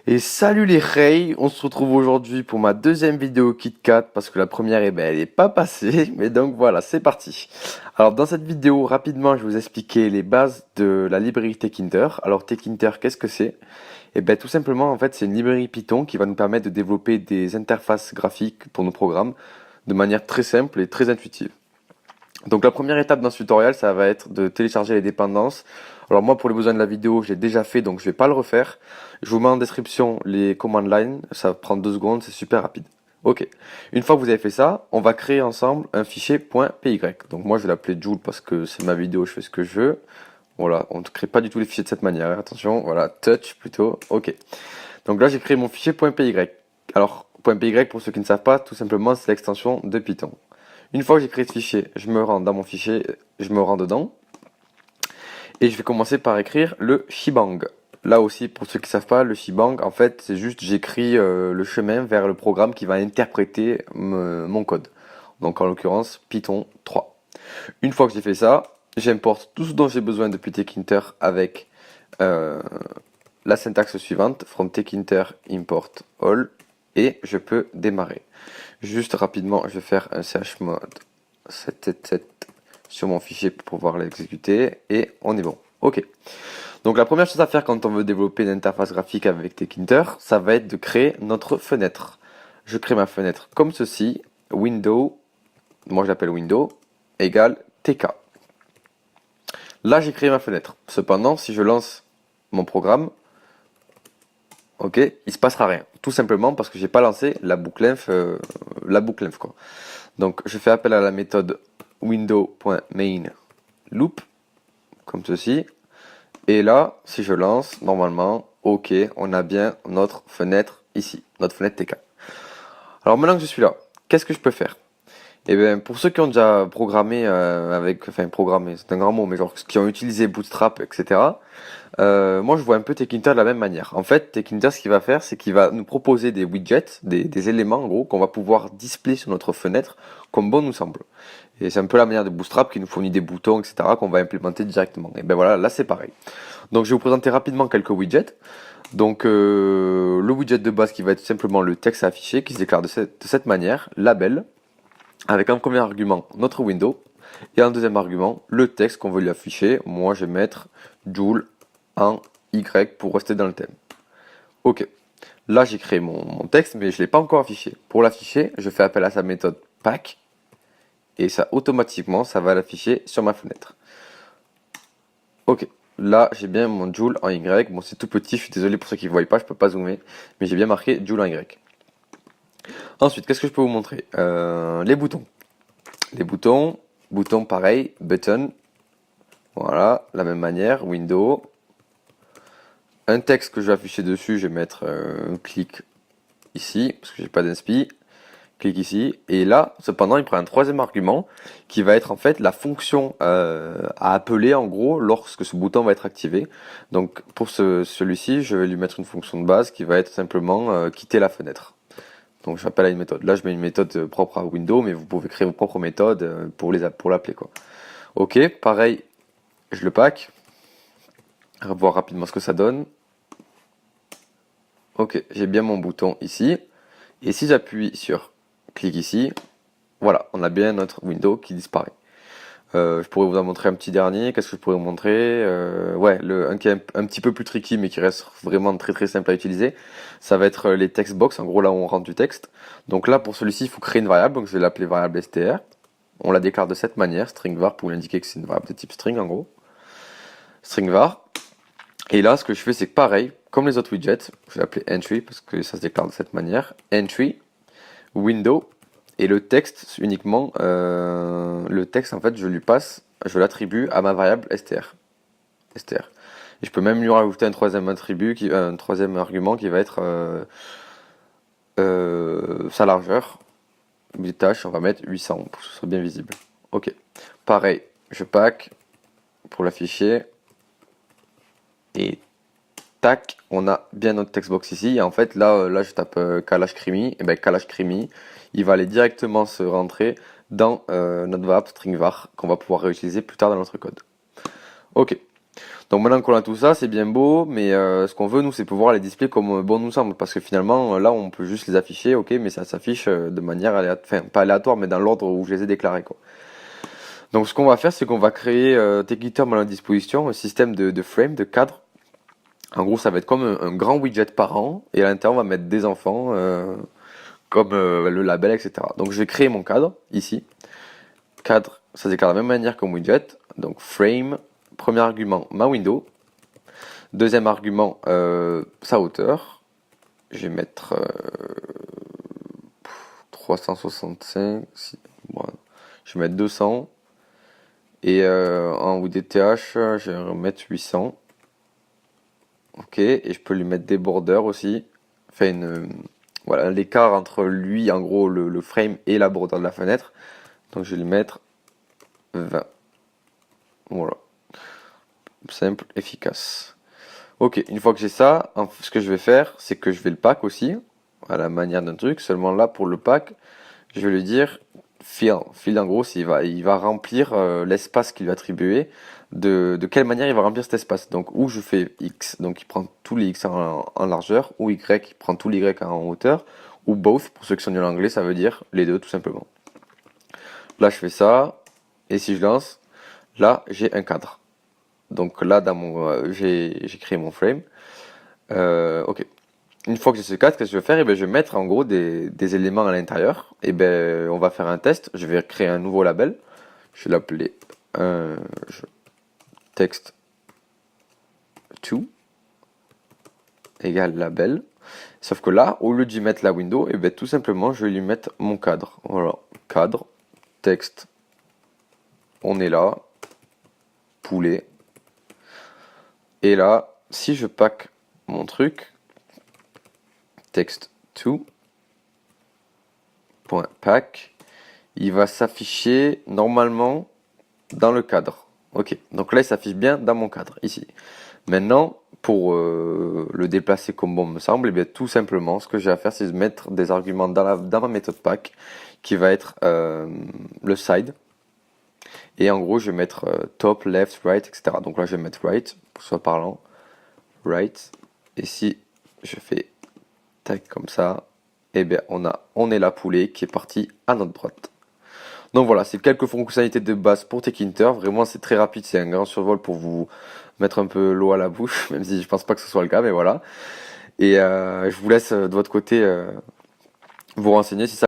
Et salut les Ray, on se retrouve aujourd'hui pour ma deuxième vidéo KitKat parce que la première elle est pas passée, mais donc voilà, c'est parti. Alors dans cette vidéo, rapidement, je vais vous expliquer les bases de la librairie Tkinter. Alors Tkinter, qu'est-ce que c'est? Et ben tout simplement, en fait, c'est une librairie Python qui va nous permettre de développer des interfaces graphiques pour nos programmes de manière très simple et très intuitive. Donc la première étape dans ce tutoriel, ça va être de télécharger les dépendances. Alors moi, pour les besoins de la vidéo, je l'ai déjà fait, donc je vais pas le refaire. Je vous mets en description les command line, ça prend 2 secondes, c'est super rapide. Ok, une fois que vous avez fait ça, on va créer ensemble un fichier .py. Donc moi, je vais l'appeler Joule parce que c'est ma vidéo, je fais ce que je veux. Voilà, on ne crée pas du tout les fichiers de cette manière, hein. Attention, voilà, touch plutôt, ok. Donc là, j'ai créé mon fichier .py. Alors, .py, pour ceux qui ne savent pas, tout simplement, c'est l'extension de Python. Une fois que j'ai créé ce fichier, je me rends dans mon fichier, je me rends dedans, et je vais commencer par écrire le shebang. Là aussi, pour ceux qui ne savent pas, le shebang, en fait, c'est juste j'écris le chemin vers le programme qui va interpréter mon code. Donc en l'occurrence, Python 3. Une fois que j'ai fait ça, j'importe tout ce dont j'ai besoin depuis Tkinter avec la syntaxe suivante, from Tkinter import all, et je peux démarrer. Juste rapidement, je vais faire un chmod 777 sur mon fichier pour pouvoir l'exécuter et on est bon. Ok. Donc la première chose à faire quand on veut développer une interface graphique avec Tkinter, ça va être de créer notre fenêtre. Je crée ma fenêtre comme ceci, window, moi je l'appelle window, égale tk. Là j'ai créé ma fenêtre. Cependant, si je lance mon programme, ok, il se passera rien. Tout simplement parce que j'ai pas lancé la boucle-inf, quoi. Donc je fais appel à la méthode window.main loop, comme ceci. Et là, si je lance, normalement, ok, on a bien notre fenêtre ici, notre fenêtre TK. Alors maintenant que je suis là, qu'est-ce que je peux faire? Eh bien, pour ceux qui ont déjà programmé programmé, c'est un grand mot, mais genre qui ont utilisé Bootstrap, etc. Moi, je vois un peu Tkinter de la même manière. En fait, Tkinter, ce qu'il va faire, c'est qu'il va nous proposer des widgets, des éléments, en gros, qu'on va pouvoir display sur notre fenêtre comme bon nous semble. Et c'est un peu la manière de Bootstrap qui nous fournit des boutons, etc., qu'on va implémenter directement. Et ben voilà, là c'est pareil. Donc, je vais vous présenter rapidement quelques widgets. Donc, le widget de base qui va être simplement le texte à afficher, qui se déclare de cette manière, label, avec un premier argument notre window, et un deuxième argument le texte qu'on veut lui afficher. Moi, je vais mettre Joule en Y pour rester dans le thème. Ok. Là, j'ai créé mon texte, mais je ne l'ai pas encore affiché. Pour l'afficher, je fais appel à sa méthode pack, et ça, automatiquement, ça va l'afficher sur ma fenêtre. Ok. Là, j'ai bien mon Joule en Y. Bon, c'est tout petit, je suis désolé pour ceux qui ne voient pas, je peux pas zoomer, mais j'ai bien marqué Joule en Y. Ensuite, qu'est-ce que je peux vous montrer? Les boutons. Les boutons, bouton pareil, button. Voilà, la même manière, window. Un texte que je vais afficher dessus, je vais mettre un clic ici, parce que j'ai pas d'inspi. Clic ici. Et là, cependant, il prend un troisième argument qui va être en fait la fonction à appeler en gros lorsque ce bouton va être activé. Donc pour celui-ci, je vais lui mettre une fonction de base qui va être simplement quitter la fenêtre. Donc j'appelle à une méthode. Là, je mets une méthode propre à Windows, mais vous pouvez créer vos propres méthodes pour l'appeler quoi. Ok, pareil, je le pack. On va voir rapidement ce que ça donne. Ok, j'ai bien mon bouton ici. Et si j'appuie sur clic ici, voilà, on a bien notre window qui disparaît. Je pourrais vous en montrer un petit dernier. Qu'est-ce que je pourrais vous montrer? Ouais, un qui est un petit peu plus tricky, mais qui reste vraiment très très simple à utiliser. Ça va être les text box. En gros, là où on rentre du texte. Donc là, pour celui-ci, il faut créer une variable. Donc je vais l'appeler variable str. On la déclare de cette manière, string var, pour lui indiquer que c'est une variable de type string en gros. String var. Et là, ce que je fais, c'est que pareil, comme les autres widgets, je vais l'appeler entry parce que ça se déclare de cette manière. Entry, window, et le texte uniquement, le texte en fait, je l'attribue à ma variable str. str. Et je peux même lui rajouter un troisième un troisième argument qui va être sa largeur. Les tâches, on va mettre 800 pour que ce soit bien visible. Ok. Pareil, je pack pour l'afficher. Et tac, on a bien notre textbox ici. Et en fait, là je tape Kalash Krimi. Et ben Kalash Krimi, il va aller directement se rentrer dans notre variable string var qu'on va pouvoir réutiliser plus tard dans notre code. Ok. Donc maintenant qu'on a tout ça, c'est bien beau, mais ce qu'on veut nous, c'est pouvoir les displayer comme bon nous semble, parce que finalement là, on peut juste les afficher, ok, mais ça s'affiche de manière aléatoire, enfin pas aléatoire, mais dans l'ordre où je les ai déclarés, quoi. Donc ce qu'on va faire, c'est qu'on va créer TechGuitar à la disposition un système de frame, de cadre. En gros, ça va être comme un grand widget parent, et à l'intérieur, on va mettre des enfants, comme le label, etc. Donc je vais créer mon cadre, ici. Cadre, ça se déclare de la même manière qu'un widget. Donc frame, premier argument, ma window. Deuxième argument, sa hauteur. Je vais mettre 365, bon, je vais mettre 200. Et en WDTH, je vais remettre 800. Ok, et je peux lui mettre des borders aussi. Enfin, voilà, l'écart entre lui, en gros, le frame et la bordure de la fenêtre. Donc je vais lui mettre 20. Voilà, simple, efficace. Ok, une fois que j'ai ça, ce que je vais faire, c'est que je vais le pack aussi, à la manière d'un truc. Seulement là, pour le pack, je vais lui dire fill. Fill, en gros, il va remplir l'espace qu'il lui a attribué. De quelle manière il va remplir cet espace. Donc, où je fais X, donc il prend tous les X en largeur, ou Y, il prend tous les Y en hauteur, ou both, pour ceux qui sont nuls en anglais, ça veut dire les deux, tout simplement. Là, je fais ça, et si je lance, là, j'ai un cadre. Donc là, dans mon, j'ai créé mon frame. Ok. Une fois que j'ai ce cadre, qu'est-ce que je vais faire? Eh ben, je vais mettre en gros des éléments à l'intérieur. Et ben, on va faire un test. Je vais créer un nouveau label. Je vais l'appeler text 2 égale label. Sauf que là, au lieu d'y mettre la window, et ben, tout simplement, je vais lui mettre mon cadre. Voilà, cadre, texte. On est là, poulet. Et là, si je pack mon truc, text2.pack, il va s'afficher normalement dans le cadre. Ok, donc là il s'affiche bien dans mon cadre, ici. Maintenant, pour le déplacer comme bon me semble, et bien tout simplement, ce que j'ai à faire, c'est de mettre des arguments dans ma méthode pack, qui va être le side. Et en gros, je vais mettre top, left, right, etc. Donc là, je vais mettre right, pour que ce soit parlant. Right. Et si je fais tac comme ça, et bien on est la poulet qui est partie à notre droite. Donc voilà, c'est quelques fonctionnalités de base pour Tekinter. Vraiment, c'est très rapide, c'est un grand survol pour vous mettre un peu l'eau à la bouche, même si je pense pas que ce soit le cas, mais voilà. Et je vous laisse de votre côté vous renseigner si ça